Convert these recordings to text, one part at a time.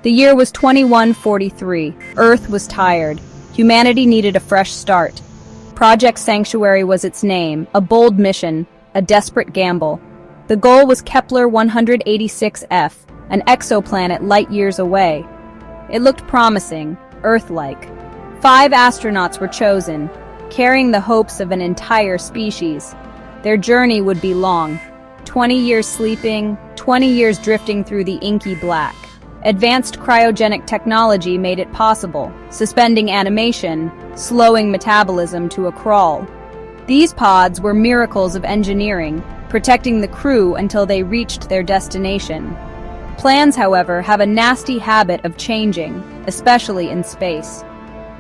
The year was 2143. Earth was tired. Humanity needed a fresh start. Project Sanctuary was its name, a bold mission, a desperate gamble. The goal was Kepler 186f, an exoplanet light-years away. It looked promising, Earth-like. 5 astronauts were chosen, carrying the hopes of an entire species. Their journey would be long. 20 years sleeping, 20 years drifting through the inky black. Advanced cryogenic technology made it possible, suspending animation, slowing metabolism to a crawl. These pods were miracles of engineering, protecting the crew until they reached their destination. Plans, however, have a nasty habit of changing, especially in space.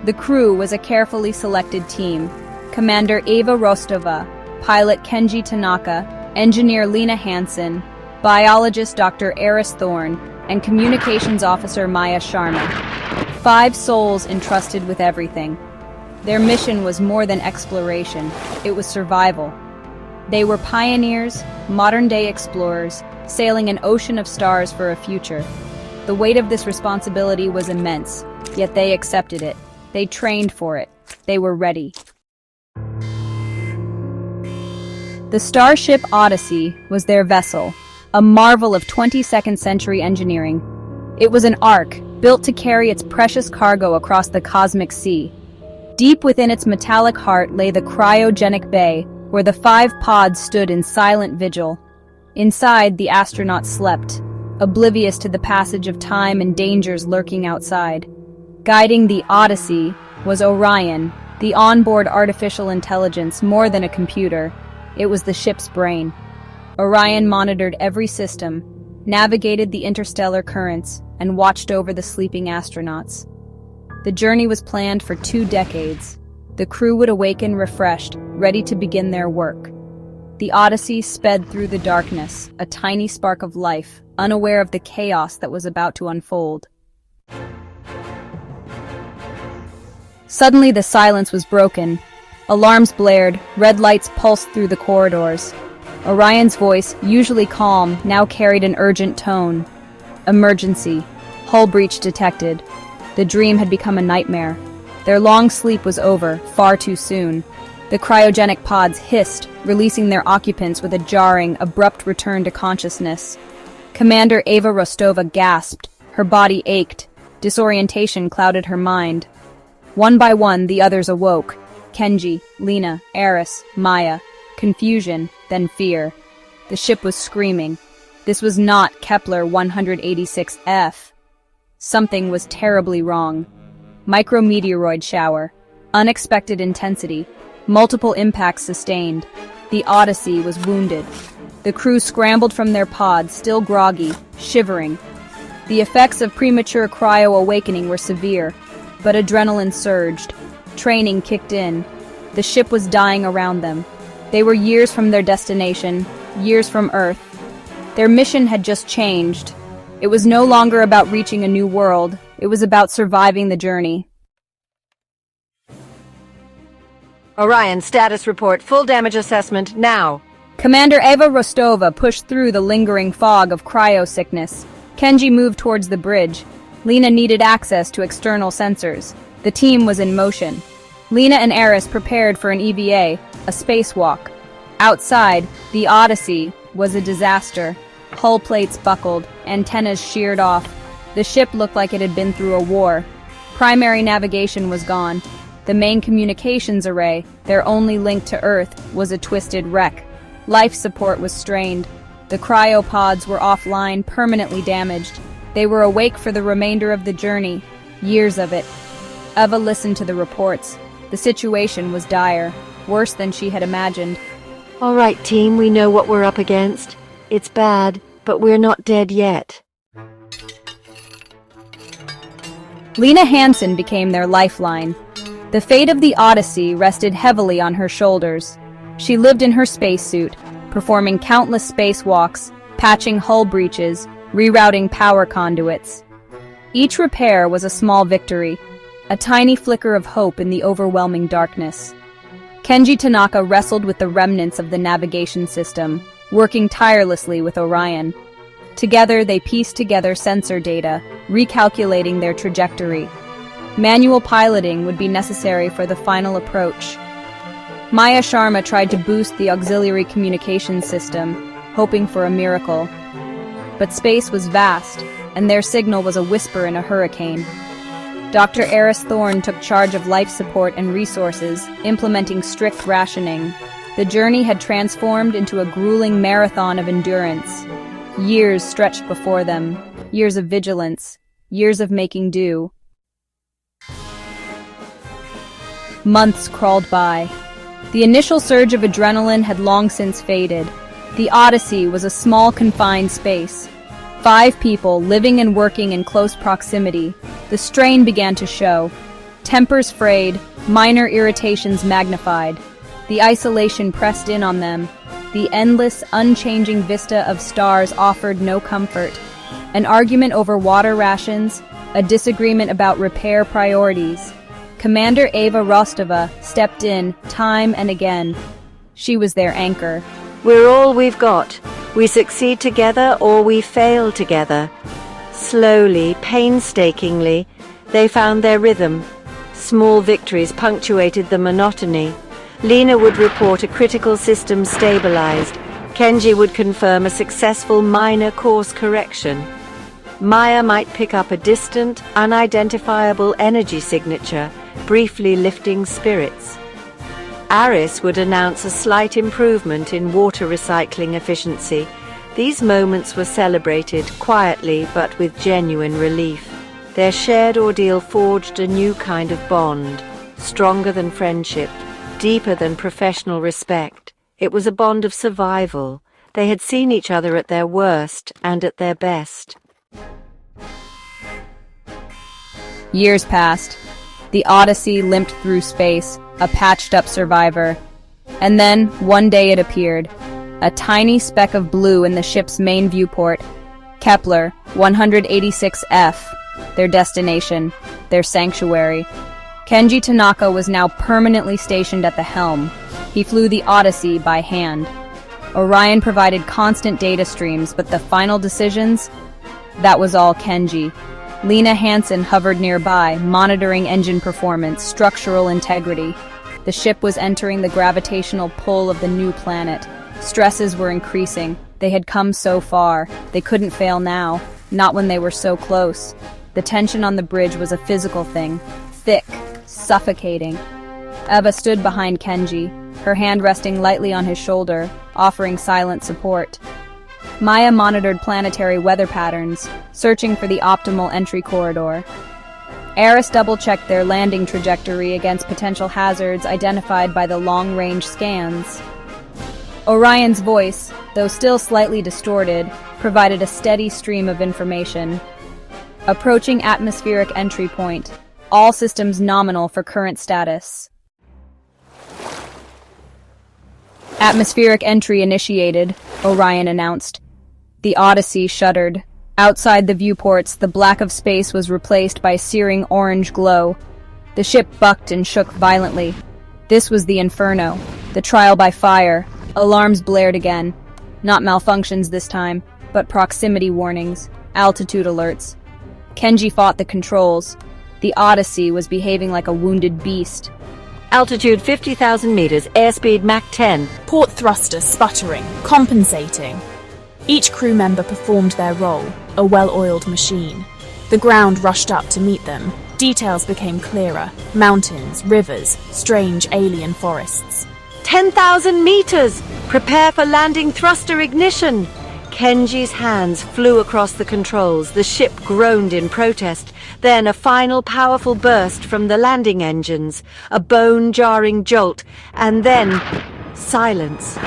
The crew was a carefully selected team. Commander Eva Rostova, pilot Kenji Tanaka, engineer Lena Hansen, biologist Dr. Eris Thorne, and communications officer Maya Sharma. 5 souls entrusted with everything. Their mission was more than exploration, it was survival. They were pioneers, modern-day explorers, sailing an ocean of stars for a future. The weight of this responsibility was immense, yet they accepted it. They trained for it. They were ready. The Starship Odyssey was their vessel, a marvel of 22nd century engineering. It was an ark, built to carry its precious cargo across the cosmic sea. Deep within its metallic heart lay the cryogenic bay, where the 5 pods stood in silent vigil. Inside, the astronauts slept, oblivious to the passage of time and dangers lurking outside. Guiding the Odyssey was Orion, the onboard artificial intelligence more than a computer. It was the ship's brain. Orion monitored every system, navigated the interstellar currents, and watched over the sleeping astronauts. The journey was planned for 2 decades. The crew would awaken refreshed, ready to begin their work. The Odyssey sped through the darkness, a tiny spark of life, unaware of the chaos that was about to unfold. Suddenly the silence was broken. Alarms blared, red lights pulsed through the corridors. Orion's voice, usually calm, now carried an urgent tone. Emergency. Hull breach detected. The dream had become a nightmare. Their long sleep was over, far too soon. The cryogenic pods hissed, releasing their occupants with a jarring, abrupt return to consciousness. Commander Eva Rostova gasped. Her body ached. Disorientation clouded her mind. One by one, the others awoke. Kenji, Lena, Eris, Maya. Confusion, then fear. The ship was screaming. This was not Kepler 186f. Something was terribly wrong. Micrometeoroid shower. Unexpected intensity. Multiple impacts sustained. The Odyssey was wounded. The crew scrambled from their pods, still groggy, shivering. The effects of premature cryo-awakening were severe, but adrenaline surged. Training kicked in. The ship was dying around them. They were years from their destination, years from Earth. Their mission had just changed. It was no longer about reaching a new world. It was about surviving the journey. Orion, status report. Full damage assessment, now. Commander Eva Rostova pushed through the lingering fog of cryo-sickness. Kenji moved towards the bridge. Lena needed access to external sensors. The team was in motion. Lena and Eris prepared for an EVA, a spacewalk. Outside, the Odyssey was a disaster. Hull plates buckled, antennas sheared off. The ship looked like it had been through a war. Primary navigation was gone. The main communications array, their only link to Earth, was a twisted wreck. Life support was strained. The cryopods were offline, permanently damaged. They were awake for the remainder of the journey, years of it. Eva listened to the reports. The situation was dire, worse than she had imagined. All right, team, we know what we're up against. It's bad, but we're not dead yet. Lena Hansen became their lifeline. The fate of the Odyssey rested heavily on her shoulders. She lived in her spacesuit, performing countless spacewalks, patching hull breaches, rerouting power conduits. Each repair was a small victory, a tiny flicker of hope in the overwhelming darkness. Kenji Tanaka wrestled with the remnants of the navigation system, working tirelessly with Orion. Together, they pieced together sensor data, recalculating their trajectory. Manual piloting would be necessary for the final approach. Maya Sharma tried to boost the auxiliary communication system, hoping for a miracle. But space was vast, and their signal was a whisper in a hurricane. Dr. Eris Thorne took charge of life support and resources, implementing strict rationing. The journey had transformed into a grueling marathon of endurance. Years stretched before them, years of vigilance, years of making do. Months crawled by. The initial surge of adrenaline had long since faded. The Odyssey was a small, confined space. 5 people living and working in close proximity. The strain began to show. Tempers frayed, minor irritations magnified. The isolation pressed in on them. The endless, unchanging vista of stars offered no comfort. An argument over water rations, a disagreement about repair priorities. Commander Ava Rostova stepped in time and again. She was their anchor. We're all we've got. We succeed together or we fail together. Slowly, painstakingly, they found their rhythm. Small victories punctuated the monotony. Lena would report a critical system stabilized. Kenji would confirm a successful minor course correction. Maya might pick up a distant, unidentifiable energy signature, briefly lifting spirits. Aris would announce a slight improvement in water recycling efficiency. These moments were celebrated quietly but with genuine relief. Their shared ordeal forged a new kind of bond, stronger than friendship, deeper than professional respect. It was a bond of survival. They had seen each other at their worst and at their best. Years passed. The Odyssey limped through space, a patched-up survivor. And then, one day it appeared. A tiny speck of blue in the ship's main viewport. Kepler 186F, their destination, their sanctuary. Kenji Tanaka was now permanently stationed at the helm. He flew the Odyssey by hand. Orion provided constant data streams, but the final decisions? That was all Kenji. Lena Hansen hovered nearby, monitoring engine performance, structural integrity. The ship was entering the gravitational pull of the new planet. Stresses were increasing. They had come so far. They couldn't fail now, not when they were so close. The tension on the bridge was a physical thing, thick, suffocating. Eva stood behind Kenji, her hand resting lightly on his shoulder, offering silent support. Maya monitored planetary weather patterns, searching for the optimal entry corridor. Eris double-checked their landing trajectory against potential hazards identified by the long-range scans. Orion's voice, though still slightly distorted, provided a steady stream of information. Approaching atmospheric entry point. All systems nominal for current status. Atmospheric entry initiated, Orion announced. The Odyssey shuddered. Outside the viewports, the black of space was replaced by searing orange glow. The ship bucked and shook violently. This was the Inferno, the trial by fire. Alarms blared again. Not malfunctions this time, but proximity warnings, altitude alerts. Kenji fought the controls. The Odyssey was behaving like a wounded beast. Altitude 50,000 meters, airspeed Mach 10. Port thruster sputtering, compensating. Each crew member performed their role, a well-oiled machine. The ground rushed up to meet them. Details became clearer. Mountains, rivers, strange alien forests. 10,000 meters! Prepare for landing thruster ignition! Kenji's hands flew across the controls. The ship groaned in protest. Then a final powerful burst from the landing engines. A bone-jarring jolt. And then silence.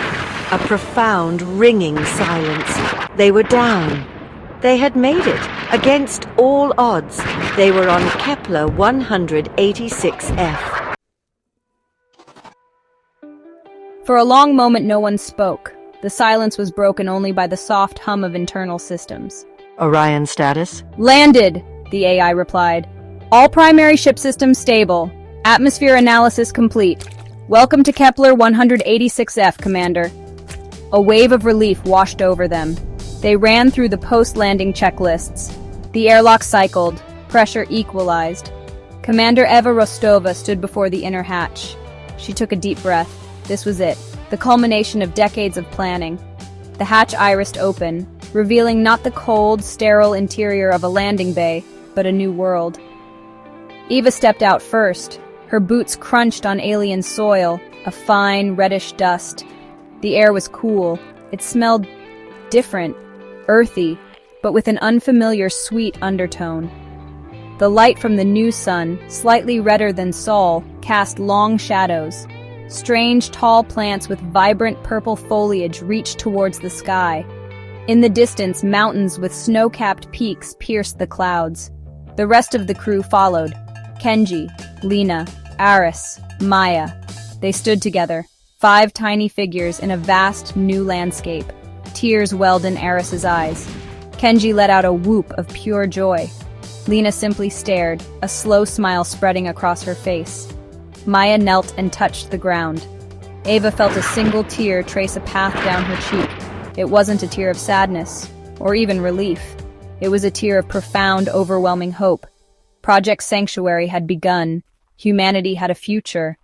A profound, ringing silence. They were down. They had made it. Against all odds. They were on Kepler 186F. For a long moment no one spoke. The silence was broken only by the soft hum of internal systems. Orion status? Landed, the AI replied. All primary ship systems stable. Atmosphere analysis complete. Welcome to Kepler 186F, Commander. A wave of relief washed over them. They ran through the post-landing checklists. The airlock cycled. Pressure equalized. Commander Eva Rostova stood before the inner hatch. She took a deep breath. This was it, the culmination of decades of planning. The hatch irised open, revealing not the cold, sterile interior of a landing bay, but a new world. Eva stepped out first. Her boots crunched on alien soil, a fine, reddish dust. The air was cool. It smelled different, earthy, but with an unfamiliar sweet undertone. The light from the new sun, slightly redder than Sol, cast long shadows. Strange, tall plants with vibrant purple foliage reached towards the sky. In the distance, mountains with snow-capped peaks pierced the clouds. The rest of the crew followed. Kenji, Lena, Aris, Maya. They stood together, 5 tiny figures in a vast, new landscape. Tears welled in Aris's eyes. Kenji let out a whoop of pure joy. Lena simply stared, a slow smile spreading across her face. Maya knelt and touched the ground. Eva felt a single tear trace a path down her cheek. It wasn't a tear of sadness, or even relief. It was a tear of profound, overwhelming hope. Project Sanctuary had begun. Humanity had a future.